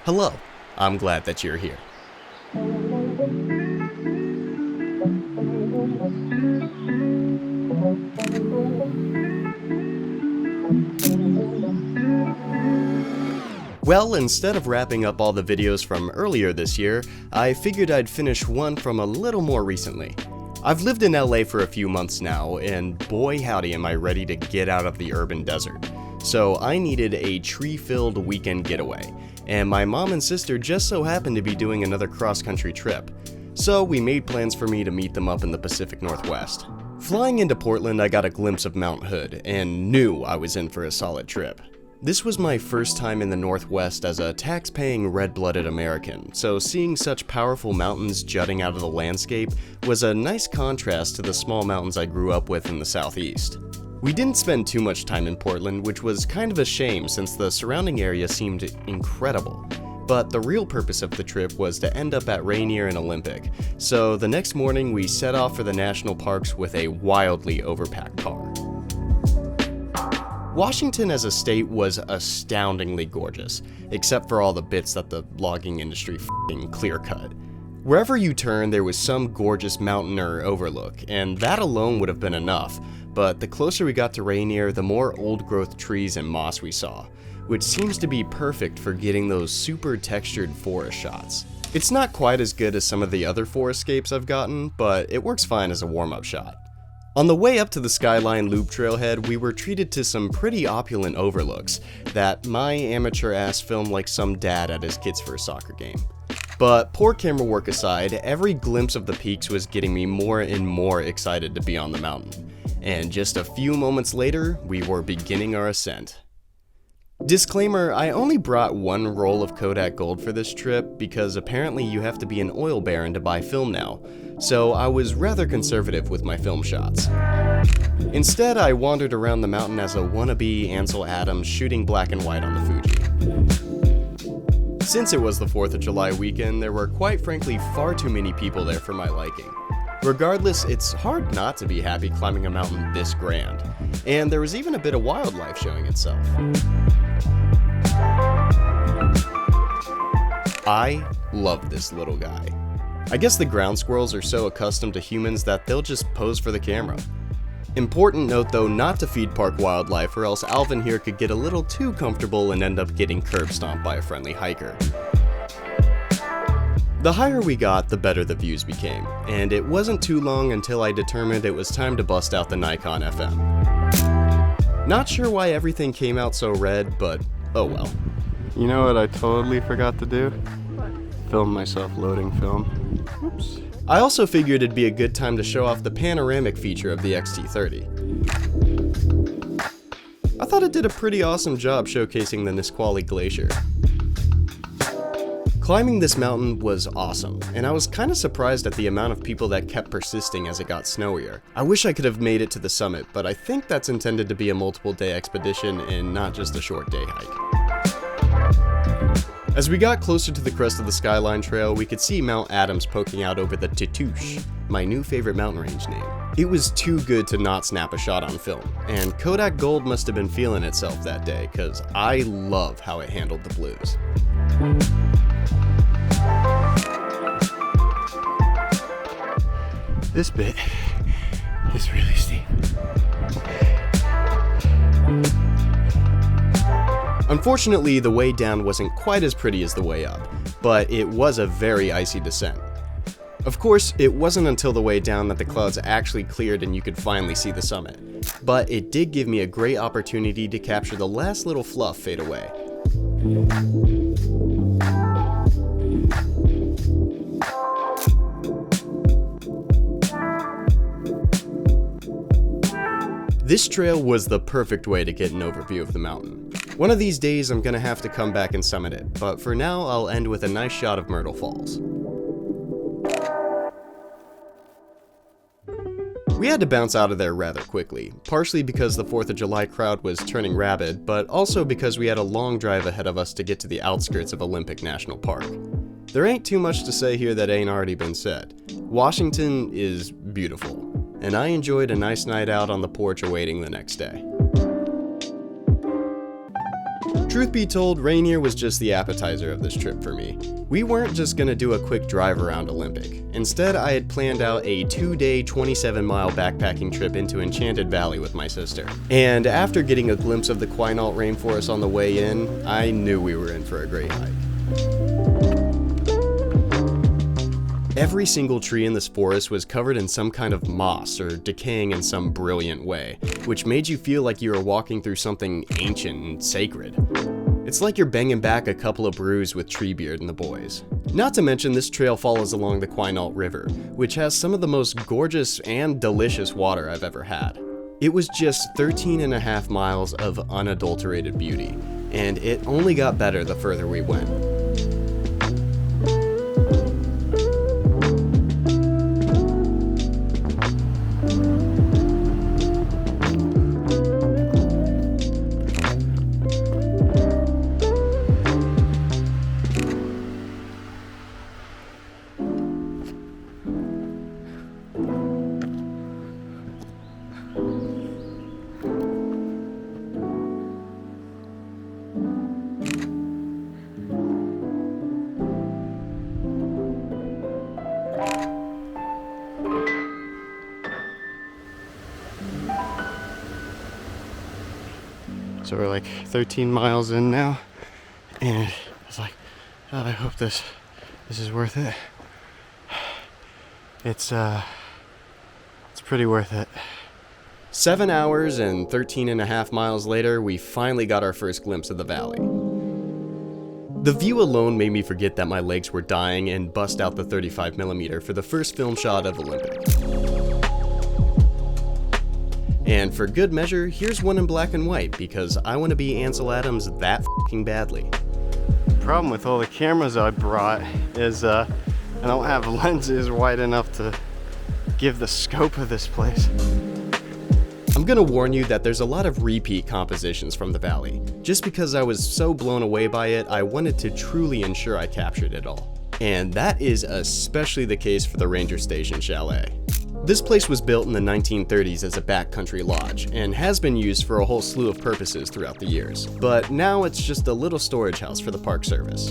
Hello, I'm glad that you're here. Well, instead of wrapping up all the videos from earlier this year, I figured I'd finish one from a little more recently. I've lived in LA for a few months now, and boy howdy am I ready to get out of the urban desert. So I needed a tree-filled weekend getaway, and my mom and sister just so happened to be doing another cross-country trip. So we made plans for me to meet them up in the Pacific Northwest. Flying into Portland, I got a glimpse of Mount Hood, and knew I was in for a solid trip. This was my first time in the Northwest as a tax-paying red-blooded American, so seeing such powerful mountains jutting out of the landscape was a nice contrast to the small mountains I grew up with in the Southeast. We didn't spend too much time in Portland, which was kind of a shame since the surrounding area seemed incredible. But the real purpose of the trip was to end up at Rainier and Olympic, so the next morning we set off for the national parks with a wildly overpacked car. Washington as a state was astoundingly gorgeous, except for all the bits that the logging industry f***ing clear-cut. Wherever you turn, there was some gorgeous mountain or overlook, and that alone would have been enough, but the closer we got to Rainier, the more old-growth trees and moss we saw, which seems to be perfect for getting those super textured forest shots. It's not quite as good as some of the other forestscapes I've gotten, but it works fine as a warm-up shot. On the way up to the Skyline Loop trailhead, we were treated to some pretty opulent overlooks that my amateur ass filmed like some dad at his kid's first soccer game. But poor camera work aside, every glimpse of the peaks was getting me more and more excited to be on the mountain. And just a few moments later, we were beginning our ascent. Disclaimer, I only brought one roll of Kodak Gold for this trip because apparently you have to be an oil baron to buy film now, so I was rather conservative with my film shots. Instead, I wandered around the mountain as a wannabe Ansel Adams shooting black and white on the Fuji. Since it was the 4th of July weekend, there were quite frankly far too many people there for my liking. Regardless, it's hard not to be happy climbing a mountain this grand, and there was even a bit of wildlife showing itself. I love this little guy. I guess the ground squirrels are so accustomed to humans that they'll just pose for the camera. Important note though, not to feed park wildlife or else Alvin here could get a little too comfortable and end up getting curb stomped by a friendly hiker. The higher we got, the better the views became, and it wasn't too long until I determined it was time to bust out the Nikon FM. Not sure why everything came out so red, but oh well. You know what I totally forgot to do? Film myself loading film. Oops. I also figured it'd be a good time to show off the panoramic feature of the X-T30. I thought it did a pretty awesome job showcasing the Nisqually Glacier. Climbing this mountain was awesome, and I was kinda surprised at the amount of people that kept persisting as it got snowier. I wish I could have made it to the summit, but I think that's intended to be a multiple day expedition and not just a short day hike. As we got closer to the crest of the Skyline Trail, we could see Mount Adams poking out over the Tatoosh, my new favorite mountain range name. It was too good to not snap a shot on film, and Kodak Gold must have been feeling itself that day, cause I love how it handled the blues. This bit is really steep. Unfortunately, the way down wasn't quite as pretty as the way up, but it was a very icy descent. Of course, it wasn't until the way down that the clouds actually cleared and you could finally see the summit, but it did give me a great opportunity to capture the last little fluff fade away. This trail was the perfect way to get an overview of the mountain. One of these days I'm gonna have to come back and summit it, but for now I'll end with a nice shot of Myrtle Falls. We had to bounce out of there rather quickly, partially because the 4th of July crowd was turning rabid, but also because we had a long drive ahead of us to get to the outskirts of Olympic National Park. There ain't too much to say here that ain't already been said. Washington is beautiful, and I enjoyed a nice night out on the porch awaiting the next day. Truth be told, Rainier was just the appetizer of this trip for me. We weren't just gonna do a quick drive around Olympic. Instead, I had planned out a 2-day, 27-mile backpacking trip into Enchanted Valley with my sister. And after getting a glimpse of the Quinault rainforest on the way in, I knew we were in for a great hike. Every single tree in this forest was covered in some kind of moss or decaying in some brilliant way, which made you feel like you were walking through something ancient and sacred. It's like you're banging back a couple of brews with Treebeard and the boys. Not to mention, this trail follows along the Quinault River, which has some of the most gorgeous and delicious water I've ever had. It was just 13.5 miles of unadulterated beauty, and it only got better the further we went. So we're like 13 miles in now, and I was like, God, I hope this is worth it. It's pretty worth it. 7 hours and 13.5 miles later, we finally got our first glimpse of the valley. The view alone made me forget that my legs were dying and bust out the 35mm for the first film shot of Olympic. And for good measure, here's one in black and white, because I want to be Ansel Adams that f***ing badly. The problem with all the cameras I brought is I don't have lenses wide enough to give the scope of this place. I'm gonna warn you that there's a lot of repeat compositions from the valley. Just because I was so blown away by it, I wanted to truly ensure I captured it all. And that is especially the case for the Ranger Station Chalet. This place was built in the 1930s as a backcountry lodge, and has been used for a whole slew of purposes throughout the years. But now it's just a little storage house for the Park Service.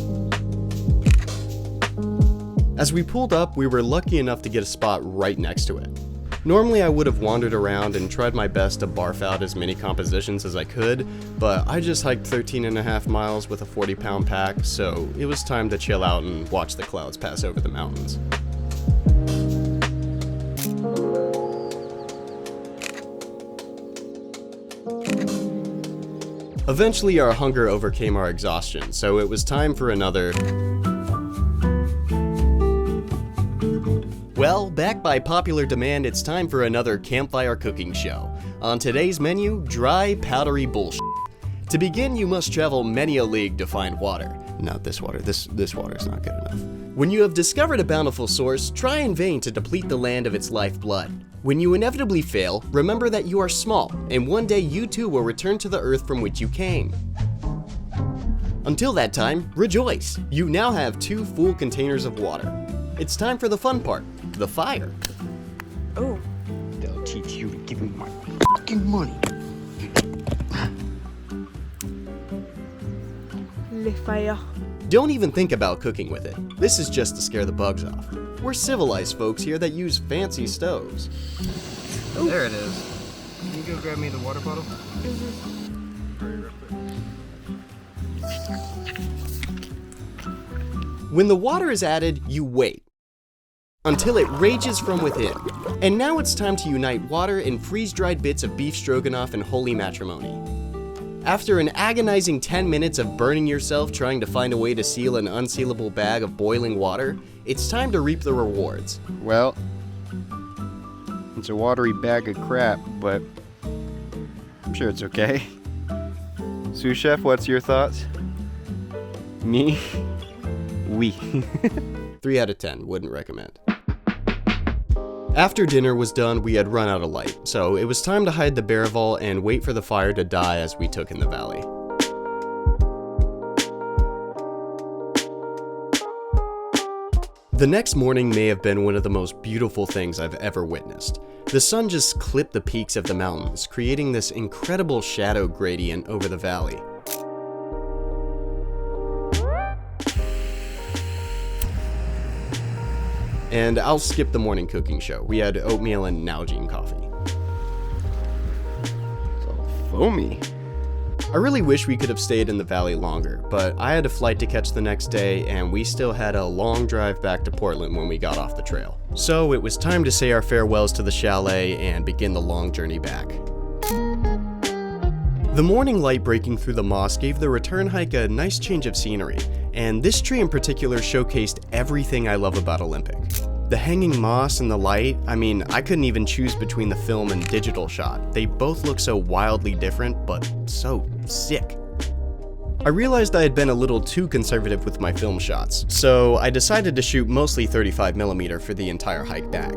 As we pulled up, we were lucky enough to get a spot right next to it. Normally I would have wandered around and tried my best to barf out as many compositions as I could, but I just hiked 13.5 miles with a 40-pound pack, so it was time to chill out and watch the clouds pass over the mountains. Eventually our hunger overcame our exhaustion, so it was time for another... Well, back by popular demand, it's time for another campfire cooking show. On today's menu, dry, powdery bullshit. To begin, you must travel many a league to find water. Not this water, this water is not good enough. When you have discovered a bountiful source, try in vain to deplete the land of its lifeblood. When you inevitably fail, remember that you are small, and one day you too will return to the earth from which you came. Until that time, rejoice! You now have 2 full containers of water. It's time for the fun part, the fire. Oh. They'll teach you to give me my fucking money. Le fire. Don't even think about cooking with it. This is just to scare the bugs off. We're civilized folks here that use fancy stoves. There it is. Can you go grab me the water bottle? When the water is added, you wait until it rages from within. And now it's time to unite water and freeze-dried bits of beef stroganoff and holy matrimony. After an agonizing 10 minutes of burning yourself trying to find a way to seal an unsealable bag of boiling water, it's time to reap the rewards. Well, it's a watery bag of crap, but I'm sure it's okay. Sous Chef, what's your thoughts? Me? We. 3 out of 10, wouldn't recommend. After dinner was done, we had run out of light, so it was time to hide the Baraval and wait for the fire to die as we took in the valley. The next morning may have been one of the most beautiful things I've ever witnessed. The sun just clipped the peaks of the mountains, creating this incredible shadow gradient over the valley. And I'll skip the morning cooking show. We had oatmeal and Nalgene coffee. It's all foamy. I really wish we could have stayed in the valley longer, but I had a flight to catch the next day, and we still had a long drive back to Portland when we got off the trail. So it was time to say our farewells to the chalet and begin the long journey back. The morning light breaking through the moss gave the return hike a nice change of scenery, and this tree in particular showcased everything I love about Olympic. The hanging moss and the light, I mean, I couldn't even choose between the film and digital shot. They both look so wildly different, but so sick. I realized I had been a little too conservative with my film shots, so I decided to shoot mostly 35mm for the entire hike back.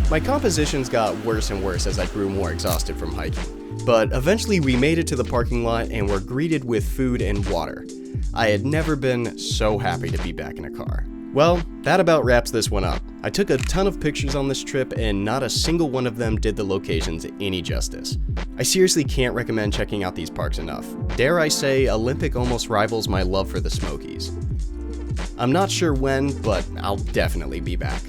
My compositions got worse and worse as I grew more exhausted from hiking, but eventually we made it to the parking lot and were greeted with food and water. I had never been so happy to be back in a car. Well, that about wraps this one up. I took a ton of pictures on this trip and not a single one of them did the locations any justice. I seriously can't recommend checking out these parks enough. Dare I say, Olympic almost rivals my love for the Smokies. I'm not sure when, but I'll definitely be back.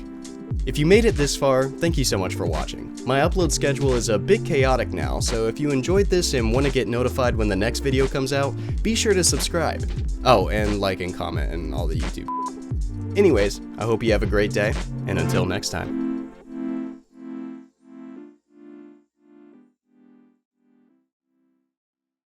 If you made it this far, thank you so much for watching. My upload schedule is a bit chaotic now, so if you enjoyed this and want to get notified when the next video comes out, be sure to subscribe. Oh, and like and comment and all the YouTube. Anyways, I hope you have a great day, and until next time.